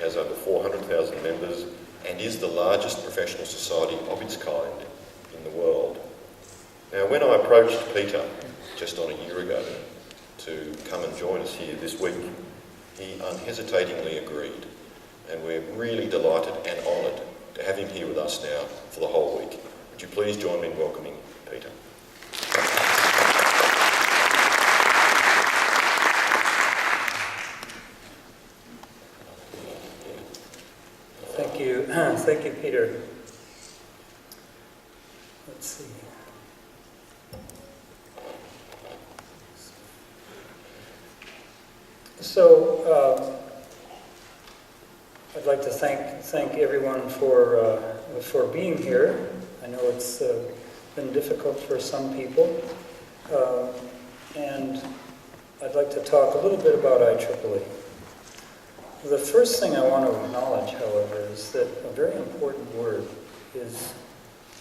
has over 400,000 members and is the largest professional society of its kind in the world. Now, when I approached Peter just on a year ago to come and join us here this week, he unhesitatingly agreed, and we're really delighted and honoured to have him here with us now for the whole week. Would you please join me in welcoming Peter? Thank you, Peter. Let's see. So, I'd like to thank everyone for being here. I know it's been difficult for some people, and I'd like to talk a little bit about IEEE. The first thing I want to acknowledge, however, is that a very important word is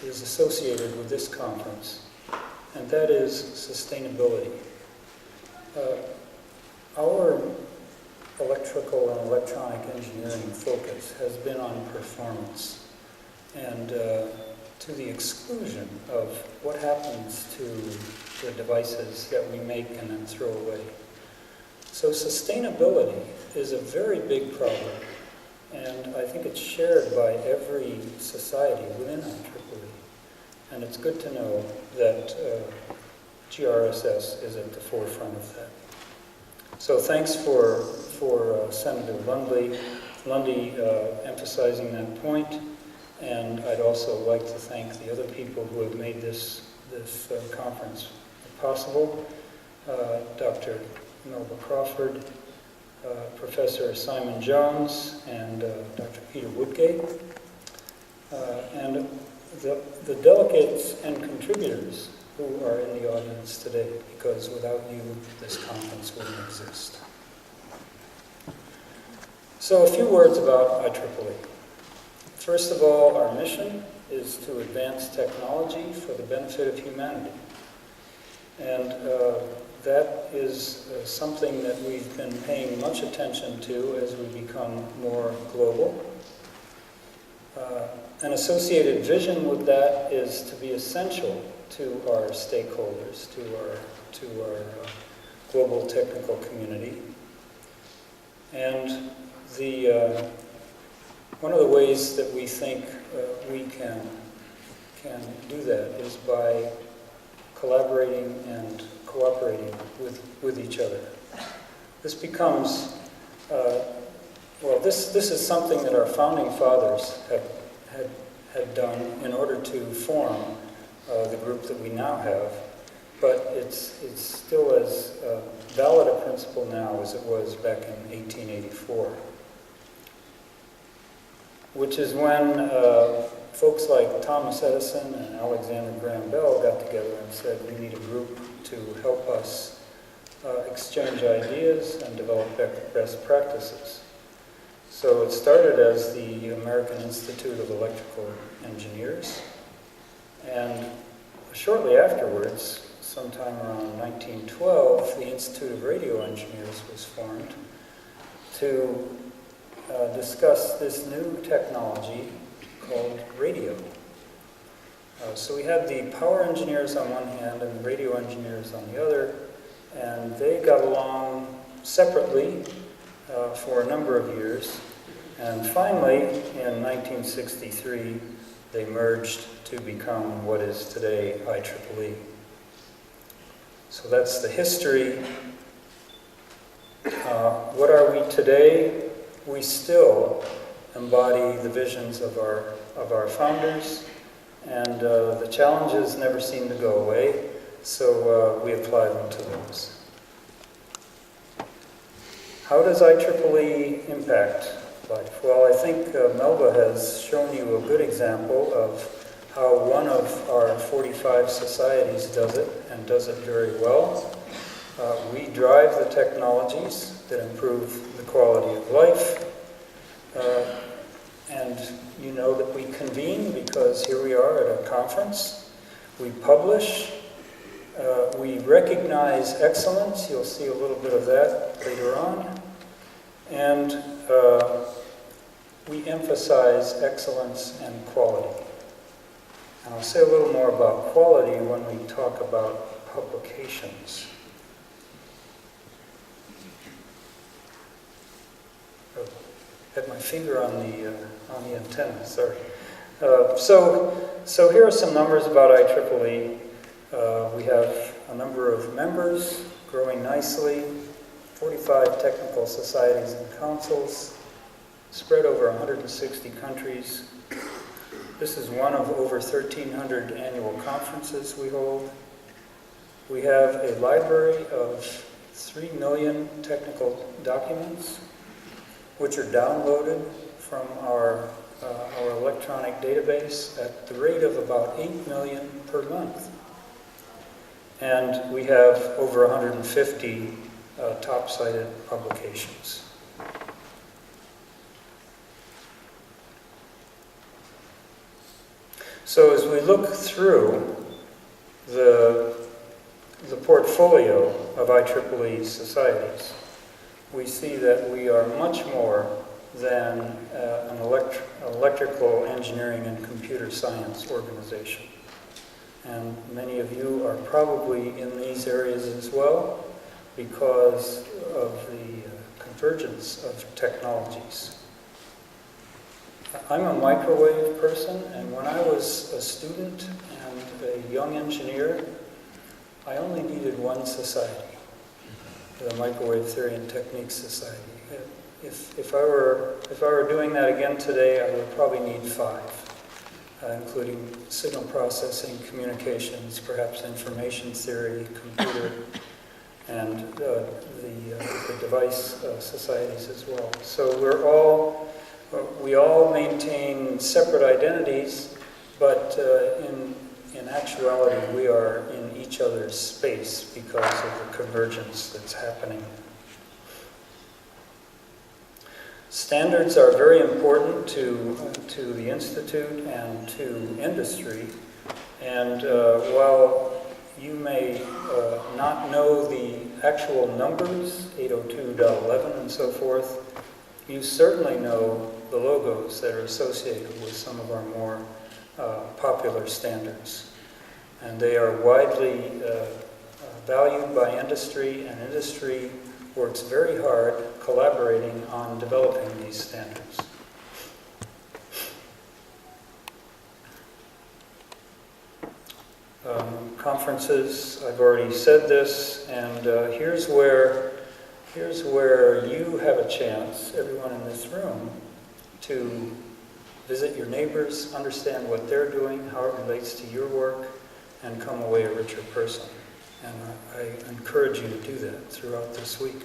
associated with this conference, and that is sustainability. Our electrical and electronic engineering focus has been on performance, and to the exclusion of what happens to the devices that we make and then throw away. So sustainability is a very big problem, and I think it's shared by every society within IEEE. And it's good to know that GRSS is at the forefront of that. So thanks for Senator Lundy emphasizing that point, and I'd also like to thank the other people who have made this conference possible. Dr. Melba Crawford, Professor Simon Jones, and Dr. Peter Woodgate, and the delegates and contributors who are in the audience today, because without you, this conference wouldn't exist. So a few words about IEEE. First of all, our mission is to advance technology for the benefit of humanity. And that is something that we've been paying much attention to as we become more global. An associated vision with that is to be essential to our stakeholders, to our global technical community. And one of the ways that we think we can do that is by collaborating and cooperating with each other. This becomes, this is something that our founding fathers had done in order to form the group that we now have, but it's still as valid a principle now as it was back in 1884, which is when folks like Thomas Edison and Alexander Graham Bell got together and said, we need a group to help us exchange ideas and develop best practices. So it started as the American Institute of Electrical Engineers, and shortly afterwards, sometime around 1912, the Institute of Radio Engineers was formed to discuss this new technology called radio. So we had the power engineers on one hand and the radio engineers on the other, and they got along separately for a number of years, and finally, in 1963, they merged to become what is today IEEE. So that's the history. What are we today? We still embody the visions of our founders, and the challenges never seem to go away, so we apply them to those. How does IEEE impact life? Well, I think Melba has shown you a good example of how one of our 45 societies does it, and does it very well. We drive the technologies that improve the quality of life, and you know that we convene because here we are at a conference. We publish, we recognize excellence. You'll see a little bit of that later on. And emphasize excellence and quality. And I'll say a little more about quality when we talk about publications. Oh, had my finger on the antenna, sorry. So here are some numbers about IEEE. We have a number of members growing nicely, 45 technical societies and councils, spread over 160 countries. This is one of over 1,300 annual conferences we hold. We have a library of 3 million technical documents, which are downloaded from our electronic database at the rate of about 8 million per month. And we have over 150 top-cited publications. So as we look through the portfolio of IEEE societies, we see that we are much more than an electrical engineering and computer science organization. And many of you are probably in these areas as well because of the convergence of technologies. I'm a microwave person, and when I was a student and a young engineer, I only needed one society, the Microwave Theory and Techniques Society. If I were doing that again today, I would probably need 5. Including signal processing, communications, perhaps information theory, computer, and the device societies as well. So we all maintain separate identities, but in actuality we are in each other's space because of the convergence that's happening. Standards are very important to the Institute and to industry, and while you may not know the actual numbers, 802.11 and so forth, you certainly know the logos that are associated with some of our more popular standards. And they are widely valued by industry, and industry works very hard collaborating on developing these standards. Conferences, I've already said this, and here's where you have a chance, everyone in this room, to visit your neighbors, understand what they're doing, how it relates to your work, and come away a richer person. And I encourage you to do that throughout this week.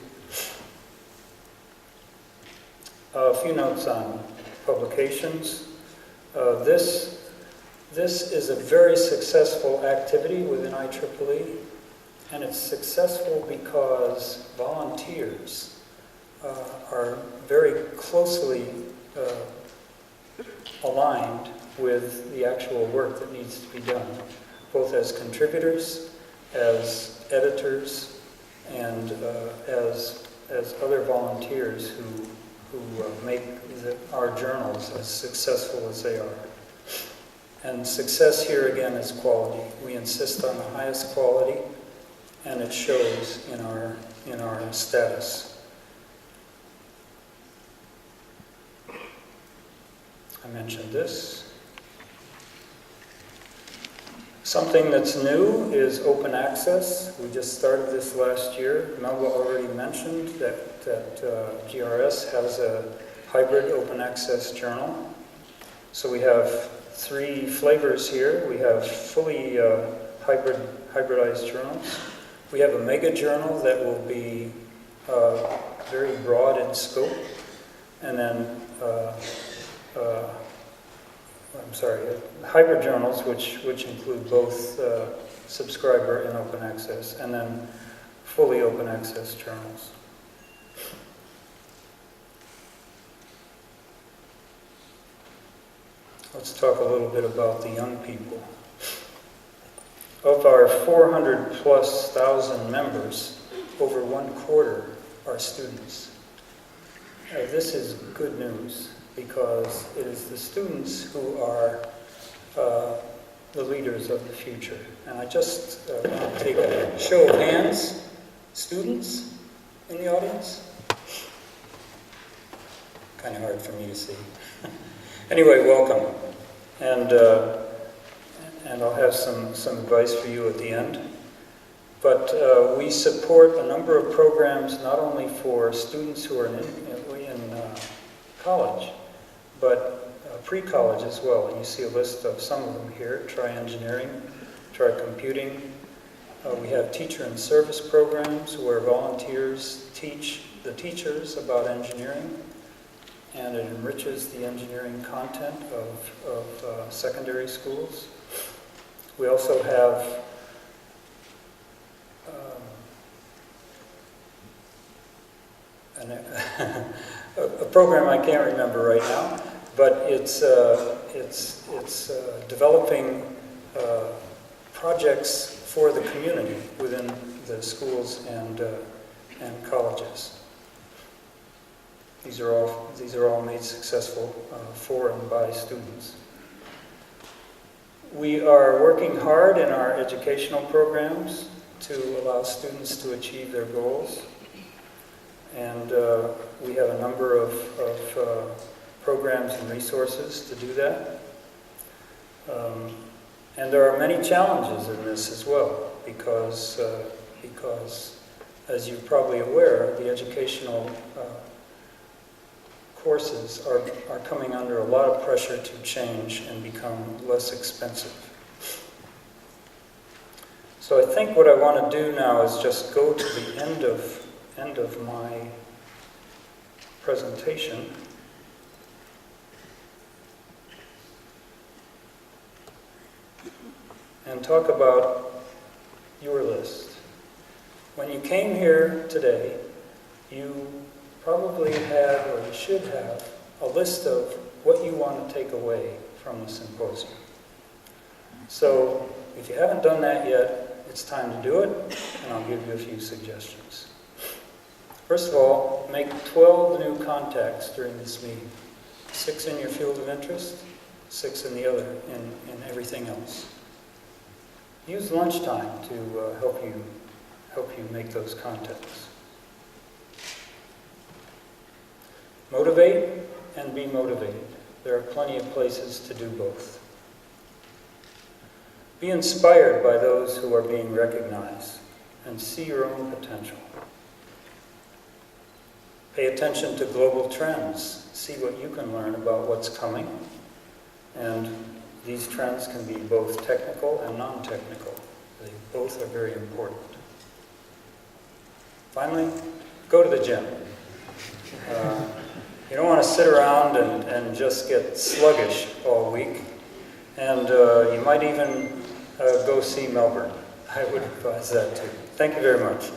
A few notes on publications. This is a very successful activity within IEEE, and it's successful because volunteers are very closely aligned with the actual work that needs to be done, both as contributors, as editors, and as other volunteers who make our journals as successful as they are. And success here again is quality. We insist on the highest quality, and it shows in our status. I mentioned this. Something that's new is open access. We just started this last year. Melba already mentioned that IGARSS has a hybrid open access journal. So we have 3 flavors here. We have fully hybridized journals. We have a mega journal that will be very broad in scope, and then hybrid journals, which include both subscriber and open access, and then fully open access journals. Let's talk a little bit about the young people. Of our 400,000+ members, over 1/4 are students. This is good news, because it is the students who are the leaders of the future. And I just want to take a show of hands. Students in the audience? Kind of hard for me to see. Anyway, welcome. And I'll have some advice for you at the end. But we support a number of programs not only for students who are in college, but pre-college as well. And you see a list of some of them here. Try engineering, try computing. We have teacher and service programs where volunteers teach the teachers about engineering, and it enriches the engineering content of secondary schools. We also have a program I can't remember right now, but it's developing projects for the community within the schools and colleges. These are all made successful for and by students. We are working hard in our educational programs to allow students to achieve their goals. And we have a number of programs and resources to do that. And there are many challenges in this as well, because as you're probably aware, the educational courses are coming under a lot of pressure to change and become less expensive. So I think what I want to do now is just go to the end of my presentation. And talk about your list. When you came here today, you probably had, or you should have, a list of what you want to take away from the symposium. So, if you haven't done that yet, it's time to do it, and I'll give you a few suggestions. First of all, make 12 new contacts during this meeting. 6 in your field of interest, 6 in the other, in everything else. Use lunchtime to help you make those contacts. Motivate and be motivated. There are plenty of places to do both. Be inspired by those who are being recognized and see your own potential. Pay attention to global trends. See what you can learn about what's coming. And these trends can be both technical and non-technical. They both are very important. Finally, go to the gym. You don't want to sit around and just get sluggish all week. And you might even go see Melbourne. I would advise that too. Thank you very much.